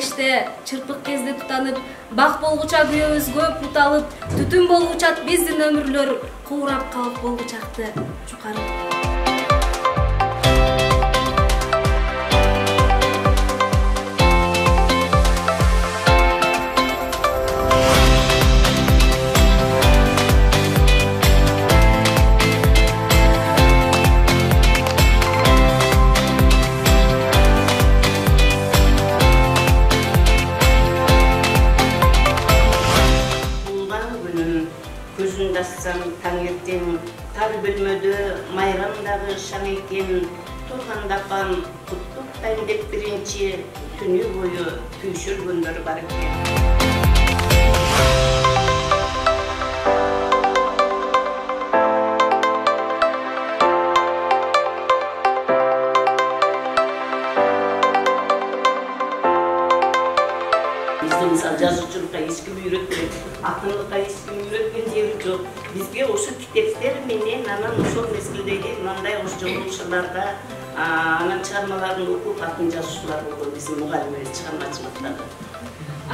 кеште, чырпык кезде тутанып, бак болгуча күйөөбүзгө пут алып, түтүн болгучат биздин өмүрлөр куурап калып болгучакты чукарып. Көзүн дассам таңертең, тар бөлмөдө майрамдагы шаң экен, турганда апам куттуктайм деп биринчи түнү бою күйшүргөндөр бар экен. Мисалы жазуучулукка эч ким үйрөтпөйт, акындыкка эч ким үйрөткөн жери жок. Бизге ошо китептер менен анан ошол мезгилдеги мындай ош жолдошчуларга анан чыгармаларын окуп атын жазуучулар болгон биздин мугалимибиз чыгармачылыктагы.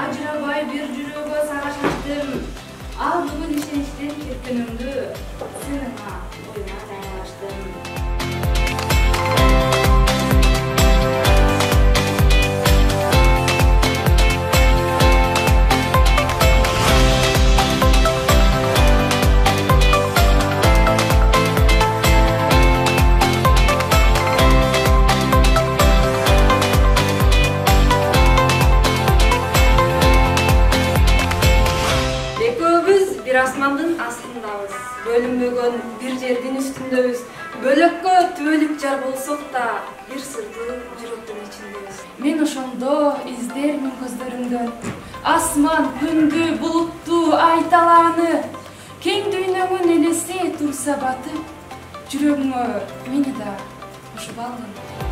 Ажырабай бир жүрөгө сага шаштым. Ал бүгүн ишеничтен кеткенimди сенин оюңа дайынаштым. Bir asmandın астындабыз, бөлүнбөгөн bir жердин үстүндөбүз. Бөлөккө түбөлүк жар болсок да, bir сырдуу жүрөктүн ичиндебиз. Мен ошондо издермин көздөрүңдөн. Асман, күндү, булутту, ай талааны. Кең дүйнөңүн элесе турса батып, жүрөгүңө мени да кошуп алгын.